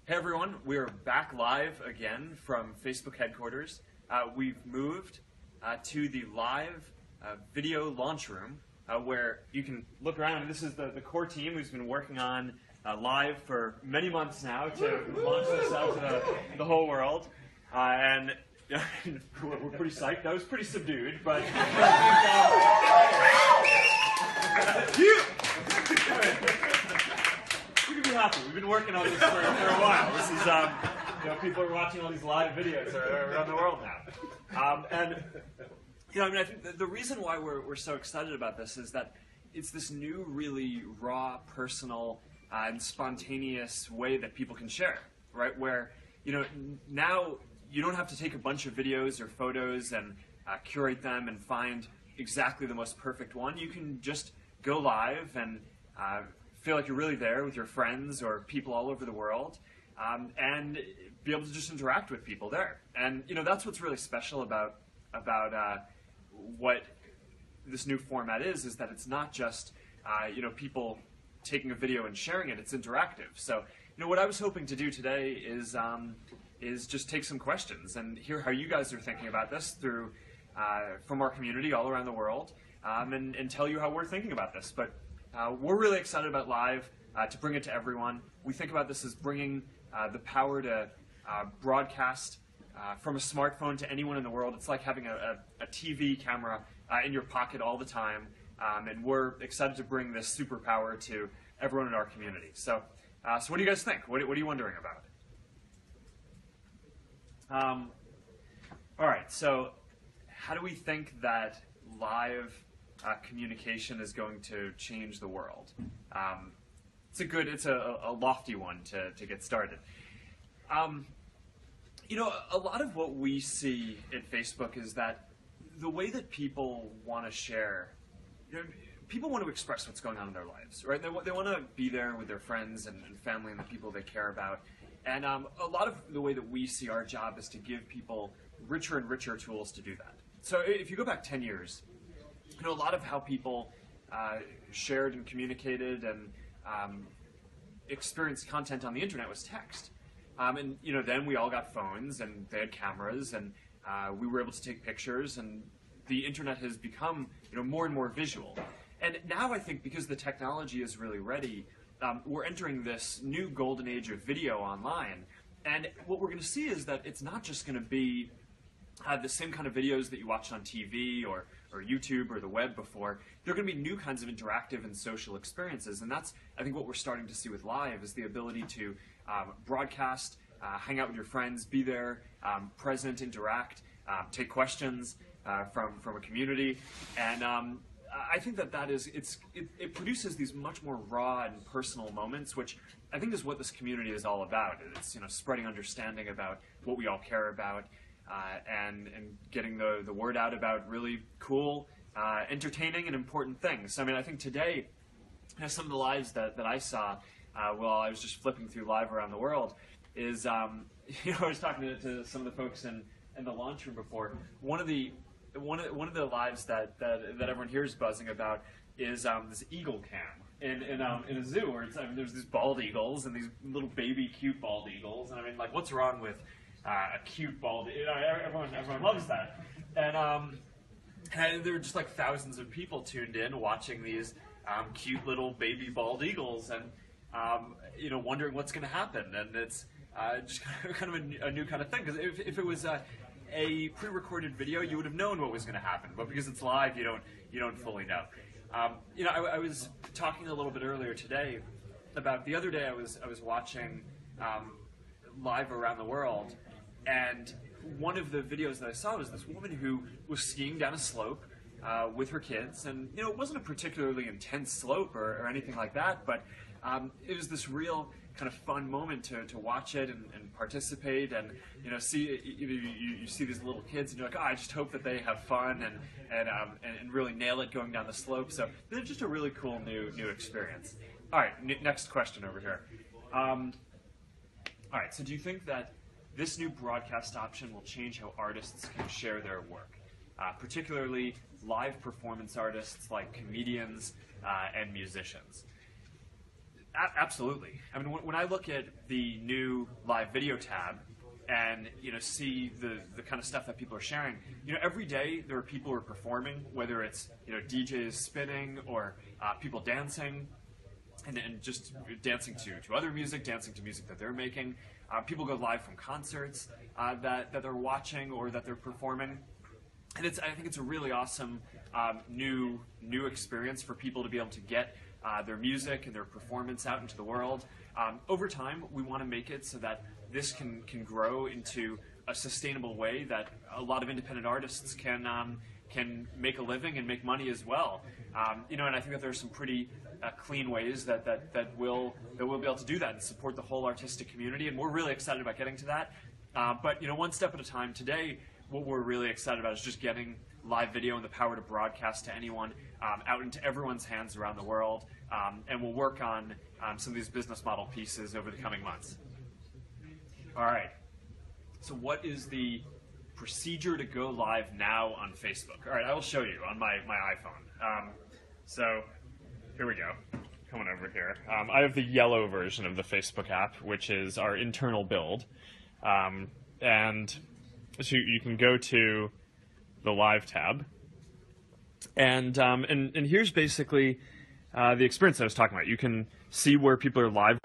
Hey everyone, we're back live again from Facebook headquarters. We've moved to the live video launch room where you can look around. This is the core team who's been working on live for many months now to launch this out to the whole world. And we're pretty psyched. That was pretty subdued, but we can be happy. We've been working on this for a while. This is, people are watching all these live videos around the world now. I think the reason why we're so excited about this is that it's this new, really raw, personal, and spontaneous way that people can share, right? Where, now you don't have to take a bunch of videos or photos and curate them and find exactly the most perfect one. You can just go live and feel like you're really there with your friends or people all over the world, and be able to just interact with people there. And that's what's really special about what this new format is that it's not just people taking a video and sharing it. It's interactive. So what I was hoping to do today is just take some questions and hear how you guys are thinking about this through from our community all around the world, and tell you how we're thinking about this. But we're really excited about live to bring it to everyone. We think about this as bringing the power to broadcast from a smartphone to anyone in the world. It's like having a TV camera in your pocket all the time, and we're excited to bring this superpower to everyone in our community. So, what do you guys think? What are you wondering about? All right, so how do we think that live communication is going to change the world? It's a lofty one to get started. A lot of what we see at Facebook is that the way that people want to share, people want to express what's going on in their lives, right? They want to be there with their friends and family and the people they care about. And a lot of the way that we see our job is to give people richer and richer tools to do that. So if you go back 10 years, a lot of how people shared and communicated and experienced content on the internet was text. And then we all got phones and they had cameras, and we were able to take pictures, and the internet has become more and more visual. And now I think because the technology is really ready, we're entering this new golden age of video online. And what we're going to see is that it's not just going to be the same kind of videos that you watched on TV or YouTube or the web before. There are going to be new kinds of interactive and social experiences, and that's, I think, what we're starting to see with live is the ability to broadcast, hang out with your friends, be there, present, interact, take questions from a community, and I think it produces these much more raw and personal moments, which I think is what this community is all about. It's spreading understanding about what we all care about, and getting the word out about really cool, entertaining, and important things. I mean, I think today, some of the lives that I saw while I was just flipping through live around the world is, I was talking to some of the folks in the launch room before. One of the lives that everyone here is buzzing about is this eagle cam in a zoo where there's these bald eagles and these little baby cute bald eagles, and like, what's wrong with a cute bald? Everyone loves that, and there were just like thousands of people tuned in watching these cute little baby bald eagles, and wondering what's going to happen. And it's just kind of a new kind of thing, because if it was a pre-recorded video, you would have known what was going to happen, but because it's live, you don't fully know. I was talking a little bit earlier today about the other day I was watching live around the world, and one of the videos that I saw was this woman who was skiing down a slope with her kids, and it wasn't a particularly intense slope or anything like that, but it was this real kind of fun moment to watch it and participate, and see you see these little kids, and you're like, oh, I just hope that they have fun and really nail it going down the slope. So it's just a really cool new experience. All right, next question over here. All right, so do you think that this new broadcast option will change how artists can share their work, particularly live performance artists like comedians and musicians? Absolutely. I mean, when I look at the new live video tab and see the kind of stuff that people are sharing, every day there are people who are performing, whether it's DJs spinning or people dancing, and just dancing to other music, dancing to music that they're making. People go live from concerts that they're watching or that they're performing. And I think it's a really awesome new experience for people to be able to get their music and their performance out into the world. Over time, we want to make it so that this can grow into a sustainable way that a lot of independent artists can make a living and make money as well. And I think that there's some pretty clean ways that we'll be able to do that and support the whole artistic community, and we're really excited about getting to that. But one step at a time. Today, what we're really excited about is just getting live video and the power to broadcast to anyone out into everyone's hands around the world, and we'll work on some of these business model pieces over the coming months. All right. So what is the procedure to go live now on Facebook? All right, I will show you on my iPhone. So here we go. Coming over here. I have the yellow version of the Facebook app, which is our internal build. And so you can go to the Live tab. And here's basically the experience I was talking about. You can see where people are live.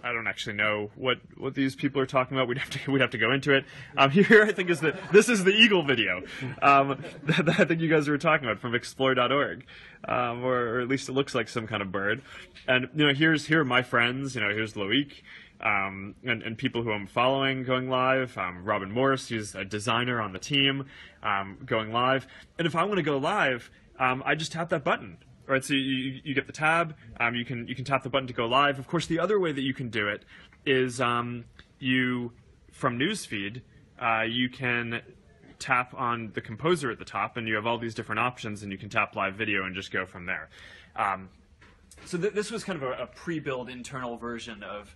I don't actually know what these people are talking about. We'd have to go into it. Here I think this is the eagle video that I think you guys were talking about from explore.org, or at least it looks like some kind of bird. And here are my friends. Here's Loic, and people who I'm following going live. Robin Morris, he's a designer on the team, going live. And if I want to go live, I just tap that button. Right, so you get the tab. You can tap the button to go live. Of course, the other way that you can do it is from Newsfeed, you can tap on the composer at the top, and you have all these different options, and you can tap live video and just go from there. So this was kind of a pre-built internal version of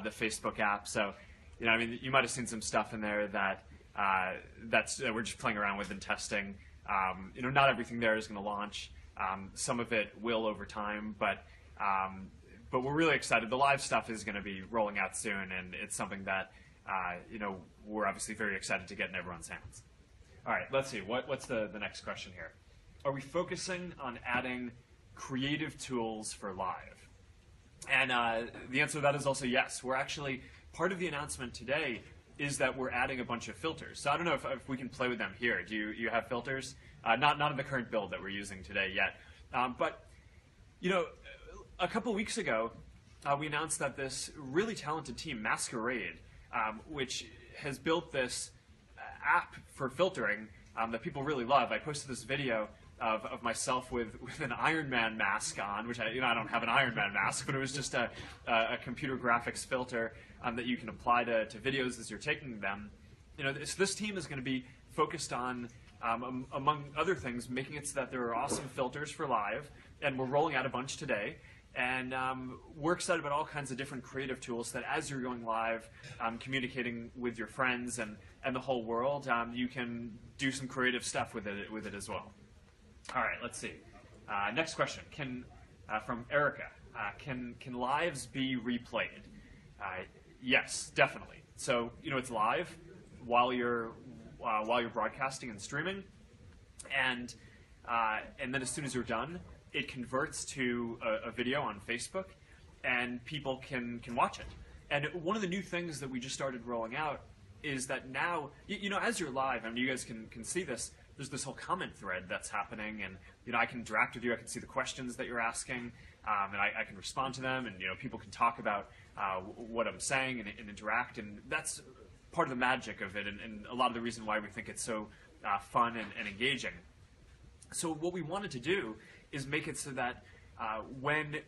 the Facebook app. So you might have seen some stuff in there that we're just playing around with and testing. Not everything there is going to launch. Some of it will over time, but we're really excited. The live stuff is going to be rolling out soon, and it's something that we're obviously very excited to get in everyone's hands. All right, let's see. What's the next question here? Are we focusing on adding creative tools for live? And the answer to that is also yes. We're actually, part of the announcement today is that we're adding a bunch of filters. So I don't know if we can play with them here. Do you have filters? Not in the current build that we're using today yet. But a couple weeks ago, we announced that this really talented team, Masquerade, which has built this app for filtering that people really love. I posted this video of myself with an Iron Man mask on, which I don't have an Iron Man mask, but it was just a computer graphics filter that you can apply to videos as you're taking them. This team is going to be focused on, among other things, making it so that there are awesome filters for live, and we're rolling out a bunch today. And we're excited about all kinds of different creative tools that as you're going live, communicating with your friends and the whole world, you can do some creative stuff with it as well. All right, let's see. Next question from Erica. Can lives be replayed? Yes, definitely. So it's live while you're broadcasting and streaming, and then as soon as you're done, it converts to a video on Facebook, and people can watch it. And one of the new things that we just started rolling out is that now, as you're live, you guys can see this. There's this whole comment thread that's happening, and I can interact with you. I can see the questions that you're asking, and I can respond to them, and people can talk about what I'm saying and interact, and that's part of the magic of it, and a lot of the reason why we think it's so fun and engaging. So what we wanted to do is make it so that when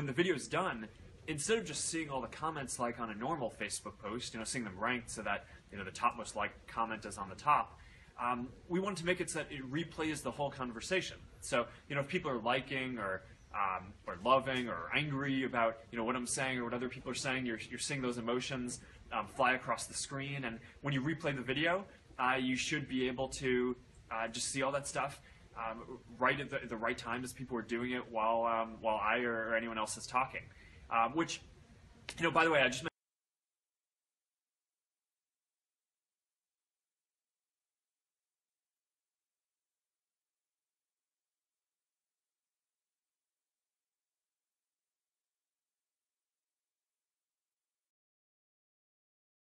the video is done, instead of just seeing all the comments like on a normal Facebook post, seeing them ranked so that the topmost liked comment is on the top, we wanted to make it so that it replays the whole conversation. So if people are liking or loving or angry about what I'm saying or what other people are saying, you're seeing those emotions fly across the screen, and when you replay the video, you should be able to just see all that stuff. right at the right time as people are doing it while I or anyone else is talking. Which, by the way, I just